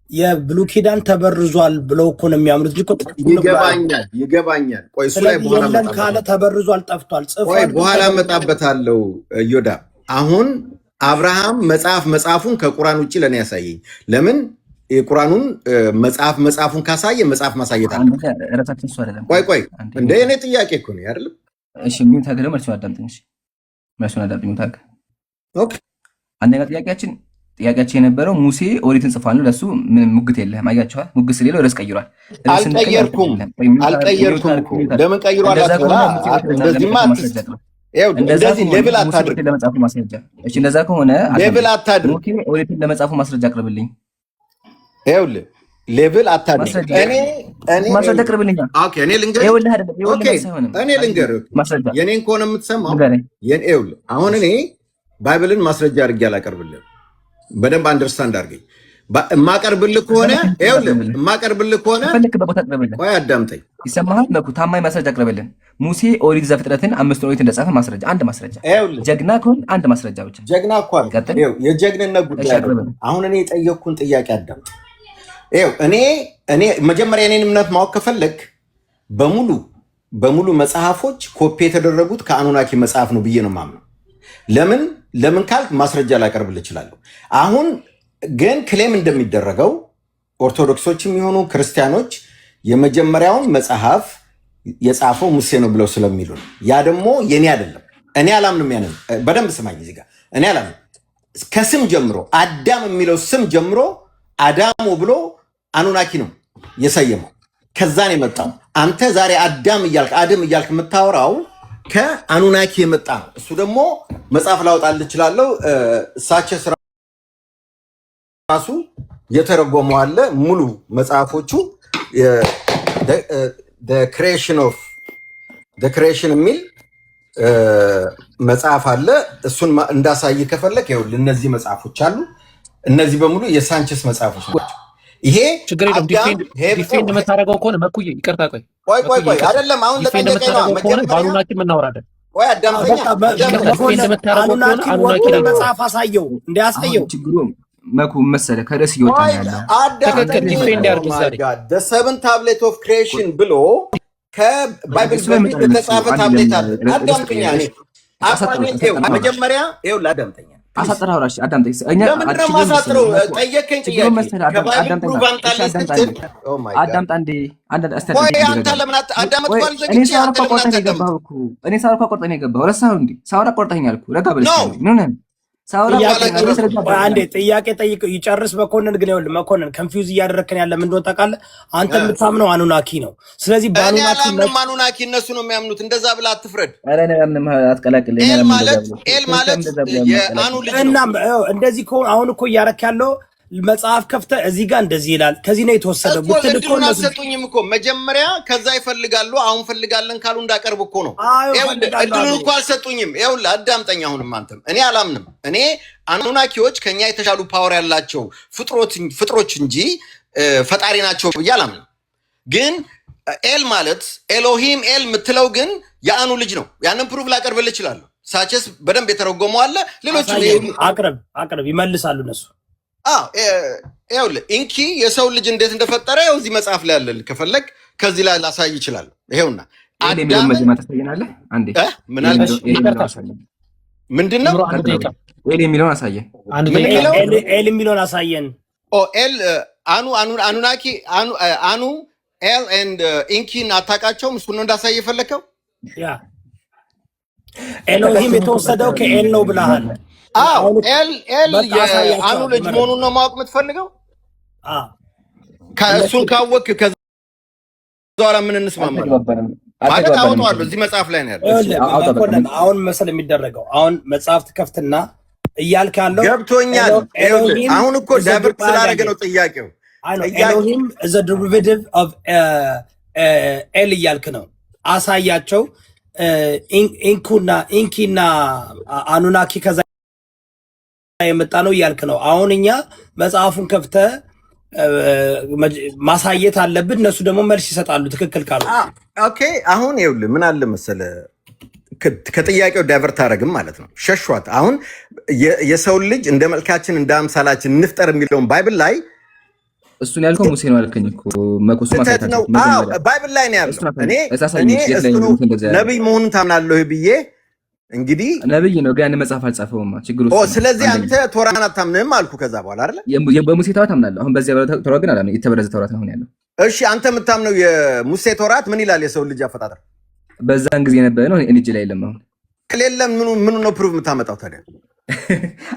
የብሉይ ኪዳን ተበርዟል ብለው እኮ ነው የሚያምኑት። ይገባኛል። ቆይ እሱ ላይ በኋላ የለም ካለ ተበርዟል፣ ጠፍቷል፣ ጽፏል። በኋላ መጣበታለሁ። ዮዳ አሁን አብርሃም መጽሐፉን ከቁርአን ውጭ ለኔ ያሳየኝ። ለምን የቁርአኑን መጽሐፉን ካሳየ መጽሐፍ ማሳየት አለ። ቆይ እንደ እኔ ጥያቄ እኮ ነው አይደል? እሺ ምን ታገለው? መልሱን አዳምጥኝ። መልሱን አዳምጥኝ። ኦኬ። አንደኛ ጥያቄያችን የነበረው ሙሴ ኦሪትን ጽፏል ነው። ለሱ ምንም ሙግት የለህም። አያችኋል? ሙግት ስለሌለው ርዕስ ቀይሯል። አልቀየርኩም እኮ። ለምን ቀይሯል? እንደዚህማ እንደዚህ ሌብል አታድርግ። ለመጻፉ ማስረጃ። እሺ እንደዛ ከሆነ ሌብል አታድርግ። ኦኬ ኦሪትን ለመጻፉ ማስረጃ አቅርብልኝ። ይኸውልህ ሌብል አታድርግ። እኔ ማስረጃ አቅርብልኝ። ኦኬ እኔ ልንገርህ። ይኸውልህ አይደለም እኔ ልንገርህ ማስረጃ። የኔን ከሆነ የምትሰማው ይኸውልህ አሁን እኔ ባይብልን ማስረጃ አድርጌ አላቀርብልህም። በደንብ አንደርስታንድ አድርገኝ። የማቀርብልህ ከሆነ ቆይ አዳምጠኝ። ይሰማሃል? መኩ ታማኝ ማስረጃ አቅርብልን። ሙሴ ኦሪት ዘፍጥረትን 5 ኦሪት እንደጻፈ ማስረጃ፣ አንድ ማስረጃ። ጀግና ከሆነ አንድ ማስረጃ ብቻ። ጀግና እኮ የጀግንነት ጉዳይ ነው። አሁን እኔ የጠየቅኩን ጥያቄ አዳምጥ። እኔ መጀመሪያ የኔን እምነት ማወቅ ከፈለግ በሙሉ መጽሐፎች ኮፒ የተደረጉት ከአኑናኪ መጽሐፍ ነው ብዬ ነው የማምነው። ለምን ካልክ ማስረጃ ላቀርብልህ እችላለሁ። አሁን ግን ክሌም እንደሚደረገው ኦርቶዶክሶች የሚሆኑ ክርስቲያኖች የመጀመሪያውን መጽሐፍ የጻፈው ሙሴ ነው ብለው ስለሚሉ ነው። ያ ደግሞ የኔ አይደለም። እኔ አላምንም። ያንን በደንብ ስማኝ። እዚህ ጋር እኔ አላምንም። ከስም ጀምሮ አዳም የሚለው ስም ጀምሮ አዳሞ ብሎ አኑናኪ ነው የሰየመው። ከዛን የመጣው አንተ ዛሬ አዳም እያልክ የምታወራው ከአኑናኪ የመጣ ነው። እሱ ደግሞ መጽሐፍ ላወጣልህ እችላለሁ። እሳቸው ራሱ የተረጎመው አለ። ሙሉ መጽሐፎቹ ክሬሽን የሚል መጽሐፍ አለ። እሱን እንዳሳይ ከፈለክ ይኸውልህ እነዚህ መጽሐፎች አሉ። እነዚህ በሙሉ የሳንቸስ መጽሐፎች ናቸው። ይሄ ችግር የለም። ዲፌንድ የምታደርገው ከሆነ መኩዬ ይቅርታ፣ ቆይ አይደለም። አሁን በአኑናኪ እናወራለን። ቆይ አዳምጠኛ። አኑናኪ መጽሐፍ አሳየው እንዲያሳየው ችግሩ መኩ መሰለህ ከደስ እየወጣ ያለው ሰቨን ታብሌት ኦፍ ክሬሽን ብሎ ከባይብል በፊት የተጻፈ ታብሌት አለ። አዳምጠኛ። መጀመሪያ ይኸውልህ አዳምጠኛ። አሳጥረህ አውራሽ አዳምጠኝ። እኛ ለምንድን ነው የማሳጥረው? ጠየቀኝ ጥያቄ ከባይብል ፕሩቭ አምጣልኝ ስትል አዳምጣ እንዴ ቆይ አንተ ለምን አዳመጥኩ አልዘግቼ አንተ ለምን አታዳምጥ? እኔ ሳወራ ቆርጠኝ ነው የገባው። ረሳኸው እንዴ? ሳወራ ቆርጠኝ አልኩ። ረጋ ብለሽ ነው ነው አንዴ ጥያቄ ጠይቀው ይጨርስ። መኮንን ግን ይኸውልህ መኮንን ኮንፊውዝ እያደረግከን ያለ ምን እንደሆነ ታውቃለህ? አንተ የምታምነው አኑናኪ ነው። ስለዚህ አኑናኪ እነሱ ነው የሚያምኑት። እንደዛ ብለህ አትፍረድ። አትቀላቅል። ኤል ማለት የአኑ ልጅ ነው። እና እንደዚህ ከሆነ አሁን እኮ እያደረክ ያለው መጽሐፍ ከፍተህ እዚህ ጋር እንደዚህ ይላል ከዚህ ነው የተወሰደው ብትል እኮ ነው አልሰጡኝም እኮ መጀመሪያ ከዛ ይፈልጋሉ አሁን ፈልጋለን ካሉ እንዳቀርብ እኮ ነው። እድሉን እኮ አልሰጡኝም። ይኸውልህ አዳምጠኝ። አሁንም አንተም እኔ አላምንም። እኔ አኑናኪዎች ከኛ የተሻሉ ፓወር ያላቸው ፍጥሮች እንጂ ፈጣሪ ናቸው ብዬ አላምንም። ግን ኤል ማለት ኤሎሂም ኤል የምትለው ግን የአኑ ልጅ ነው። ያንን ፕሩቭ ላቀርብልህ እችላለሁ። ሳቸስ በደንብ የተረጎመው አለ። ሌሎች አቅርብ ይመልሳሉ እነሱ። ይኸውልህ ኢንኪ የሰው ልጅ እንዴት እንደፈጠረ ይኸው እዚህ መጽሐፍ ላይ አለ። ከፈለግ ከዚህ ላይ ላሳይ ይችላል። ይኸውና ምንድን ነው ኤል የሚለውን አሳየን። ኤል የሚለውን አሳየን። ኤል አኑናኪ አኑ ኤል ኤንድ ኢንኪን አታውቃቸውም? እሱን ነው እንዳሳይ የፈለከው። ያ ኤሎሂም የተወሰደው ከኤል ነው ብለሃል። ኤል የአኑ ልጅ መሆኑን ነው ማወቅ የምትፈልገው? ከእሱን ካወቅ ከዛ በኋላ ምን እንስማማለን ማለት አወጣዋለሁ። እዚህ መጽሐፍ ላይ ነው ያለው። አሁን መሰል የሚደረገው አሁን መጽሐፍ ትከፍትና እያልክ ያለው ገብቶኛል። አሁን እኮ ዳይቨርት ስላደረገ ነው ጥያቄው። ኤሎሂም is a derivative of ኤል እያልክ ነው። አሳያቸው። ኢንኪና አኑናኪ ከዛ የመጣ ነው እያልክ ነው። አሁን እኛ መጽሐፉን ከፍተህ ማሳየት አለብን። እነሱ ደግሞ መልስ ይሰጣሉ ትክክል ካሉ። ኦኬ አሁን ይኸውልህ ምን አለ መሰለህ ከጥያቄው ዳይቨርት አደረግም ማለት ነው። ሸሿት። አሁን የሰው ልጅ እንደ መልካችን እንደ አምሳላችን እንፍጠር የሚለውን ባይብል ላይ እሱን ያልከው ሙሴ ነው አልከኝ እኮ መቆሱ ማሳየት ነው። ባይብል ላይ ነው ያለው። እኔ ነብይ መሆኑን ታምናለህ ብዬ እንግዲህ ነብይ ነው ግን መጽሐፍ አልጻፈውማ ችግሩ። ስለዚህ አንተ ቶራን አታምንም አልኩ። ከዛ በኋላ አይደለ በሙሴ ተውራት አምናለሁ። አሁን በዚያ ቶራ ግን አላምንም። የተበረዘ ተውራት ነው ያለው። እሺ አንተ የምታምነው የሙሴ ቶራት ምን ይላል? የሰው ልጅ አፈጣጠር በዛን ጊዜ ነበር ነው እንጂ ላይ የለም። አሁን ከሌለም ምኑ ነው ፕሩፍ የምታመጣው ታዲያ?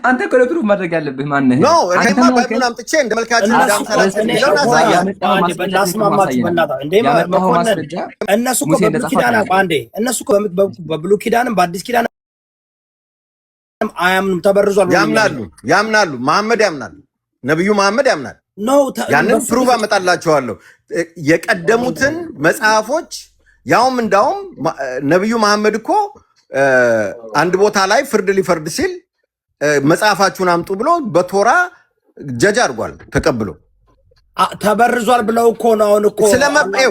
አንተ እኮ ፕሩፍ ማድረግ ያለብህ ማነህ? ኖ እኔማ ባይብሉን አምጥቼ እንደ መልካችን እንዳምሳላችን የሚለውን አሳያለሁ። እነሱ እኮ በብሉይ ኪዳን አንዴ እነሱ እኮ በብሉይ ኪዳንም በአዲስ ኪዳንም አያምኑም። ተበርዟል ያምናሉ። መሐመድ ያምናል። ነብዩ መሐመድ ያምናል። ያንን ፕሩፍ አመጣላቸዋለሁ። የቀደሙትን መጽሐፎች ያውም እንዳውም ነብዩ መሐመድ እኮ አንድ ቦታ ላይ ፍርድ ሊፈርድ ሲል መጽሐፋችሁን አምጡ ብሎ በቶራ ጀጅ አድርጓል ተቀብሎ። ተበርዟል ብለው እኮ ነው። አሁን እኮ ስለመጣው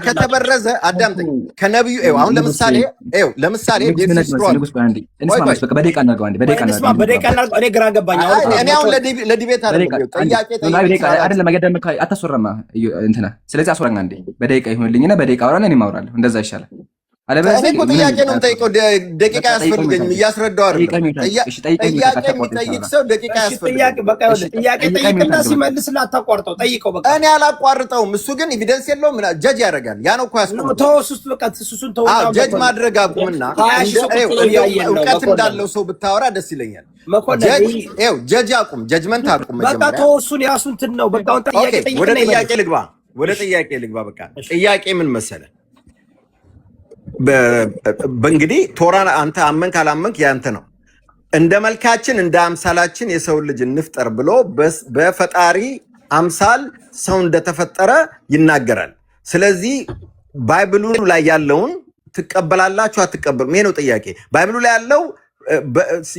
ከተበረዘ አዳምጠኝ። ከነብዩ አሁን ለምሳሌ እኔ ግራ ገባኝ። እኔ አሁን ለዲቤት ስለዚህ አስወራኝ አንዴ በደቂቃ ይሁንልኝና በደቂቃ አወራለሁ። እኔ ማውራለሁ። እንደዛ ይሻላል። እኮ ጥያቄ ነው የምጠይቀው። ደቂቃ አያስፈልገኝም። እያስረዳው አይደለም። ጥያቄ የሚጠይቅ ሰው ደቂቃ አያስፈልገኝም። ጥያቄ ጠይቅና ሲመልስልህ አታቋርጠው። ጠይቀው በቃ። እኔ አላቋርጠውም። እሱ ግን ኤቪደንስ የለውም። ጀጅ ያደርጋል። ያ ነው እኮ ጀጅ ማድረግ አቁምና እውቀት እንዳለው ሰው ብታወራ ደስ ይለኛል። ጀጅ አቁም፣ ጀጅመንት አቁም። በቃ ተወሱን ያሱንትን ነው በቃ። ወደ ጥያቄ ልግባ። በቃ ጥያቄ ምን መሰለህ? በእንግዲህ ቶራ አንተ አመንክ አላመንክ ያንተ ነው። እንደ መልካችን እንደ አምሳላችን የሰው ልጅ እንፍጠር ብሎ በፈጣሪ አምሳል ሰው እንደተፈጠረ ይናገራል። ስለዚህ ባይብሉ ላይ ያለውን ትቀበላላችሁ አትቀበሉም? ይሄ ነው ጥያቄ። ባይብሉ ላይ ያለው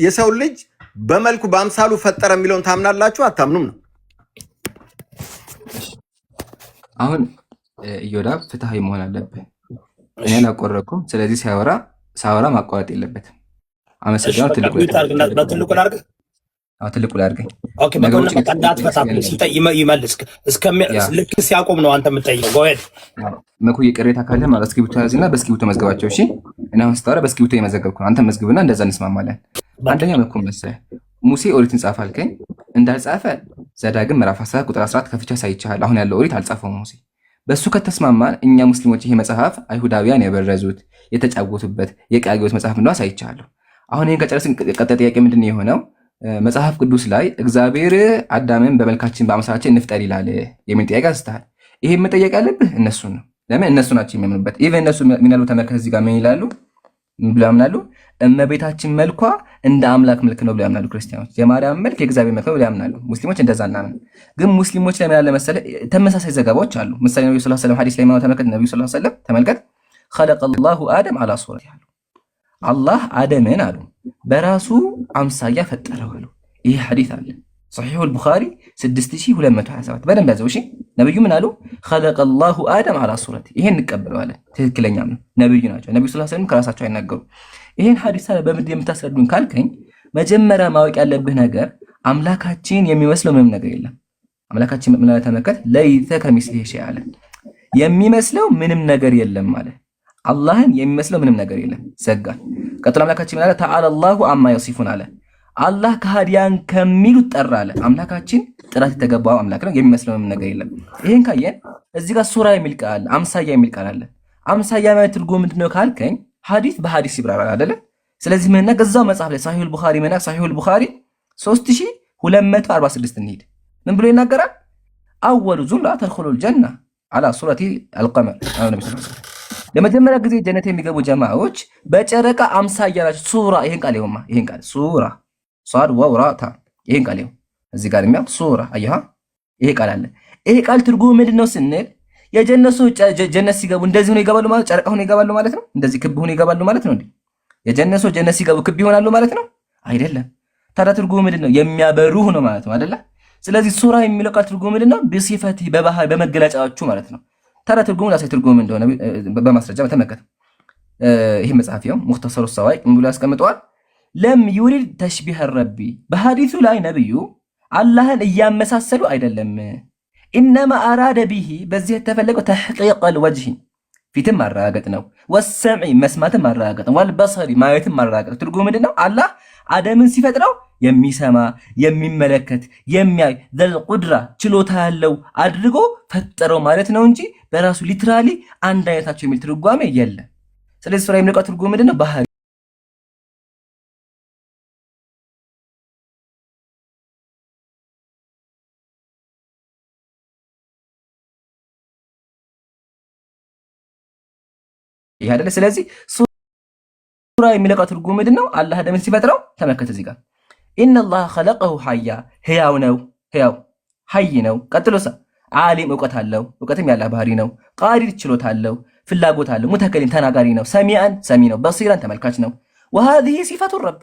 የሰው ልጅ በመልኩ በአምሳሉ ፈጠረ የሚለውን ታምናላችሁ አታምኑም ነው። አሁን ኢዮዳብ ፍትሃዊ መሆን አለብህ። እኔ አላቆረኩም። ስለዚህ ሳወራ ማቋረጥ የለበትም። አመሰግናለሁ። ትልቁ ላድርገኝ። ኦኬ በቆና እንዳትፈታ ይመልስ ልክ ሲያቆም ነው አንተ የምትጠይቀው። ጎሄድ መኩ የቅሬታ ካለ ማለት እስክሪብቶ ያዝና በእስክሪብቶ መዝገባቸው። እሺ እና አሁን ስታወራ በእስክሪብቶ የመዘገብኩ ነው። አንተ መዝግብና እንደዛ እንስማማለን። አንደኛ መኩ መሰለህ ሙሴ ኦሪትን ጻፈ አልከኝ። እንዳልጻፈ ዘዳግም ምዕራፍ 10 ቁጥር 14 ከፍቻ ሳይቻል አሁን ያለው ኦሪት አልጻፈውም ሙሴ። በሱ ከተስማማን እኛ ሙስሊሞች ይሄ መጽሐፍ አይሁዳውያን የበረዙት የተጫወቱበት የቃጊዎች መጽሐፍ እንደሆነ ሳይቻለሁ። አሁን ይሄን ከጨረስን ቀጣይ ጥያቄ ምንድን ነው የሆነው? መጽሐፍ ቅዱስ ላይ እግዚአብሔር አዳምን በመልካችን በአምሳላችን እንፍጠር ይላል የሚል ጥያቄ አንስተሃል። ይሄ መጠየቅ ያለብህ እነሱን ነው። ለምን እነሱ ናቸው የሚያምኑበት። ኢቨን እነሱ ምን ያሉ ተመልከት፣ እዚህ ጋር ምን ይላሉ ብለው ያምናሉ? እመቤታችን መልኳ እንደ አምላክ መልክ ነው ብለው ያምናሉ ክርስቲያኖች። የማርያም መልክ የእግዚአብሔር መልክ ነው ብለው ያምናሉ። ሙስሊሞች እንደዛ እናምን። ግን ሙስሊሞች ላይ ምን ያለ መሰለህ ተመሳሳይ ዘገባዎች አሉ። ምሳሌ ነብዩ ሰለላሁ ዐለይሂ ወሰለም ሐዲስ ላይ ማለት ተመልከት። ነብዩ ሰለላሁ ዐለይሂ ወሰለም ተመልከት፣ ኸለቀላሁ አደም አላ ሱረቲ አሉ። አላህ አደምን አሉ በራሱ አምሳያ ፈጠረው አሉ። ይሄ ሐዲስ አለ ሰሒሑል ቡኻሪ 6227 በደንብ ያዘው። እሺ ነብዩ ምን አሉ? ኸለቀላሁ አደም አላ ሱረቲ። ይሄን እንቀበለዋለን፣ ትክክለኛም ነው። ነብዩ ናቸው። ነብዩ ሰለላሁ ዐለይሂ ወሰለም ከራሳቸው አይናገሩ። ይሄን ሐዲስ በምንድን የምታስረዱን ካልከኝ፣ መጀመሪያ ማወቅ ያለብህ ነገር አምላካችን የሚመስለው ምንም ነገር የለም። አምላካችን ምን አለ ተመልከት፣ ለይተ ከሚስሊሂ ሸይእ አለ። የሚመስለው ምንም ነገር የለም ማለት አላህን የሚመስለው ምንም ነገር የለም። ዘጋን። ቀጥሎ አምላካችን ምን አለ? ተዓላ አላሁ አማ የሲፉን አለ። አላህ ከሃዲያን ከሚሉት ጠራ አለ። አምላካችን ጥራት የተገባው አምላክ ነው፣ የሚመስለው ምንም ነገር የለም። ይሄን ካየን እዚህ ጋር ሱራ የሚል ቃል አለ፣ አምሳያ የሚል ቃል አለ። አምሳያ ማለት ትርጉሙ ምንድነው ካልከኝ፣ ሐዲስ በሐዲስ ይብራራል አይደለ? ስለዚህ ምን ገዛው መጽሐፍ ላይ ሳሂሁል ቡኻሪ መና ሳሂሁል ቡኻሪ 3246 እንሂድ። ምን ብሎ ይናገራል? አወሉ ዙምራ ተድኹሉል ጀና አላ ሱረቲ አልቀመር። ለመጀመሪያ ጊዜ ጀነት የሚገቡ ጀማዓዎች በጨረቃ አምሳያ ናቸው። ሱራ ይሄን ቃል ይወማ፣ ይሄን ቃል ሱራ ሷድ ወውራታ፣ ይሄን ቃል ይወ እዚህ ጋር የሚያው ሱራ አያha ይሄ ቃል አለ። ይሄ ቃል ትርጉሙ ምንድነው ስንል የጀነሱ ጀነት ሲገቡ እንደዚህ ነው ይገባሉ ማለት ጨረቃ ሆኖ ይገባሉ ማለት ነው። እንደዚህ ክብ ሆኖ ይገባሉ ማለት ነው እንዴ? የጀነሱ ጀነት ሲገቡ ክብ ይሆናሉ ማለት ነው አይደለም። ታዲያ ትርጉሙ ምንድነው? የሚያበሩ ነው ማለት ነው አይደለ? ስለዚህ ሱራ የሚለው ቃል ትርጉሙ ምንድነው? በሲፈቲ በባህር በመገለጫዎቹ ማለት ነው። ታዲያ ትርጉሙ ላሳይ ትርጉሙ እንደሆነ በማስረጃ ተመልከት። ይሄ መጽሐፍ ነው ሙኽተሰሩ ሰዋኢቅ ምን ብሎ ያስቀምጠዋል? ለም ዩሪድ ተሽቢህ ረቢ፣ በሐዲሱ ላይ ነብዩ አላህን እያመሳሰሉ አይደለም። ኢነማ አራደ ቢሂ፣ በዚህ የተፈለገው ተሕቂቀል ወጅህ፣ ፊትም ማረጋገጥ ነው። ወሰምዒ፣ መስማትም ማረጋገጥ ነው። ወልበሰሪ፣ ማየትም ማረጋገጥ። ትርጉሙ ምንድነው? አላህ አደምን ሲፈጥረው የሚሰማ የሚመለከት የሚያይ ዘል ቁድራ ችሎታ ያለው አድርጎ ፈጠረው ማለት ነው እንጂ በራሱ ሊትራሊ አንድ አይነታቸው የሚል ትርጓሜ የለም። ስለዚህ ሱራ የሚለው ትርጉሙ ምንድነው? ባህሪ ይሄ አይደለ? ስለዚህ ሱራ የሚለው ትርጉሙ ምንድነው? አላህ አደምን ሲፈጥረው ተመከተ እዚህ ጋር ኢነላህ ኸለቀሁ ሐያ፣ ህያው ነው፣ ህያው ሐይ ነው። ቀጥሎሳ ዓሊም እውቀት አለው፣ እውቀትም ያለ ባህሪ ነው። ቃዲር ችሎታ አለው፣ ፍላጎት አለው። ሙተከሊም ተናጋሪ ነው። ሰሚዓን ሰሚ ነው። በሲራን ተመልካች ነው። ወሃዚህ ሲፈቱ ረብ፣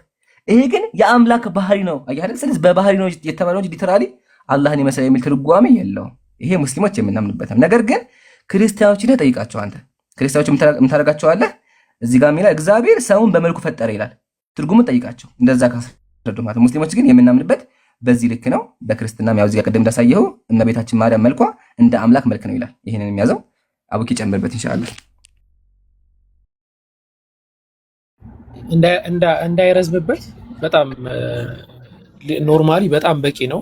ይሄ ግን የአምላክ ባህሪ ነው። አያህ ስለዚህ በባህሪ ነው የተባለው እንጂ ሊተራሊ አላህን ይመስል የሚል ትርጓሜ የለውም። ይሄ ሙስሊሞች የምናምንበት ነው። ነገር ግን ክርስቲያኖች ላይ ጠይቃቸው። አንተ ክርስቲያኖች ምን ታደርጋቸዋለህ? እዚህ ጋር የሚላል እግዚአብሔር ሰውን በመልኩ ፈጠረ ይላል። ትርጉሙን ጠይቃቸው። እንደዛ ካስረዱ ማለት ሙስሊሞች ግን የምናምንበት በዚህ ልክ ነው። በክርስትናም ያው እዚህ ጋር ቅድም እንዳሳየው እመቤታችን ማርያም መልኳ እንደ አምላክ መልክ ነው ይላል። ይሄንን የሚያዘው አቡኪ ጨምርበት ኢንሻአላህ። እንዳይረዝምበት በጣም ኖርማሊ በጣም በቂ ነው።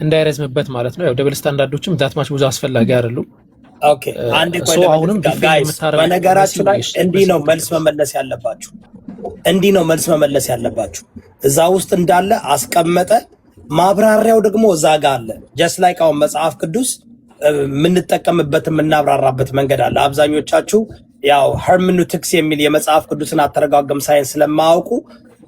እንዳይረዝምበት ማለት ነው። ያው ደብል ስታንዳርዶችም ዛትማች ብዙ አስፈላጊ አይደሉም። ኦኬ አንዴ ቆይ አሁንም ጋይስ በነገራችሁ ላይ እንዲህ ነው መልስ መመለስ ያለባችሁ። እንዲህ ነው መልስ መመለስ ያለባችሁ። እዛ ውስጥ እንዳለ አስቀመጠ። ማብራሪያው ደግሞ እዛ ጋር አለ። ጀስት ላይክ አሁን መጽሐፍ ቅዱስ የምንጠቀምበት የምናብራራበት መንገድ አለ። አብዛኞቻችሁ ያው ሄርሜኖቲክስ የሚል የመጽሐፍ ቅዱስን አተረጋገም ሳይንስ ስለማያውቁ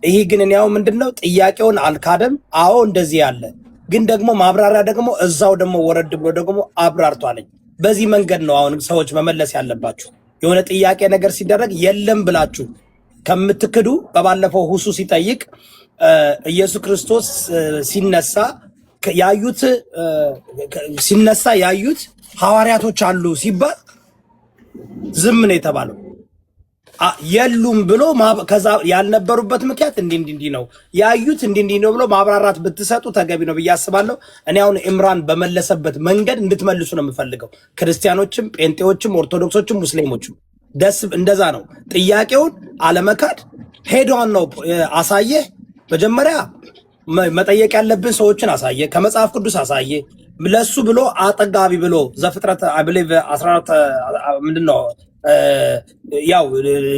ይሄ ግን ያው ምንድነው ጥያቄውን አልካደም። አዎ እንደዚህ ያለ ግን ደግሞ ማብራሪያ ደግሞ እዛው ደግሞ ወረድ ብሎ ደግሞ አብራርቷለኝ። በዚህ መንገድ ነው አሁን ሰዎች መመለስ ያለባችሁ። የሆነ ጥያቄ ነገር ሲደረግ የለም ብላችሁ ከምትክዱ በባለፈው ሁሱ ሲጠይቅ ኢየሱስ ክርስቶስ ሲነሳ ያዩት ሐዋርያቶች አሉ ሲባል ዝም ነው የተባለው። የሉም ብሎ ከዛ ያልነበሩበት ምክንያት እንዲህ ነው ያዩት እንዲህ ነው ብሎ ማብራራት ብትሰጡ ተገቢ ነው ብዬ አስባለሁ። እኔ አሁን ኢምራን በመለሰበት መንገድ እንድትመልሱ ነው የምፈልገው። ክርስቲያኖችም፣ ጴንጤዎችም፣ ኦርቶዶክሶችም፣ ሙስሊሞችም ደስ እንደዛ ነው። ጥያቄውን አለመካድ ሄዷን ነው አሳየህ። መጀመሪያ መጠየቅ ያለብን ሰዎችን አሳየ፣ ከመጽሐፍ ቅዱስ አሳየ። ለሱ ብሎ አጠጋቢ ብሎ ዘፍጥረት አይ ብሊቭ 14 ምንድነው ያው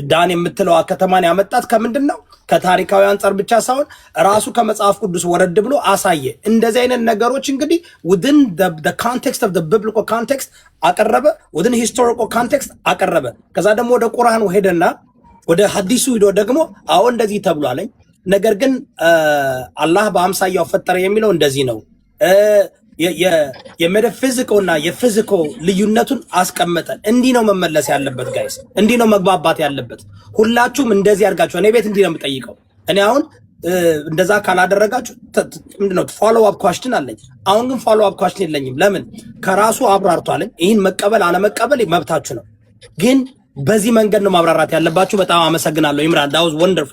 ዳን የምትለው ከተማን ያመጣት ከምንድነው ከታሪካዊ አንፃር ብቻ ሳይሆን ራሱ ከመጽሐፍ ቅዱስ ወረድ ብሎ አሳየ። እንደዚህ አይነት ነገሮች እንግዲህ within the context of the biblical context አቀረበ፣ within historical context አቀረበ። ከዛ ደግሞ ወደ ቁርአን ሄደና ወደ ሐዲሱ ሄዶ ደግሞ አሁን እንደዚህ ተብሏለኝ፣ ነገር ግን አላህ በአምሳያው ፈጠረ የሚለው እንደዚህ ነው። የሜታፊዚካል እና የፊዚካል ልዩነቱን አስቀመጠን። እንዲህ ነው መመለስ ያለበት ጋይስ፣ እንዲህ ነው መግባባት ያለበት። ሁላችሁም እንደዚህ አድርጋችሁ እኔ ቤት እንዲህ ነው የምጠይቀው። እኔ አሁን እንደዛ ካላደረጋችሁ ምንድነው ፎሎ አፕ ኳስችን አለኝ። አሁን ግን ፎሎ አፕ ኳስችን የለኝም። ለምን? ከራሱ አብራርቷለኝ። ይህን መቀበል አለመቀበል መብታችሁ ነው፣ ግን በዚህ መንገድ ነው ማብራራት ያለባችሁ። በጣም አመሰግናለሁ ኢምራን። ዳት ዋዝ ወንደርፉል።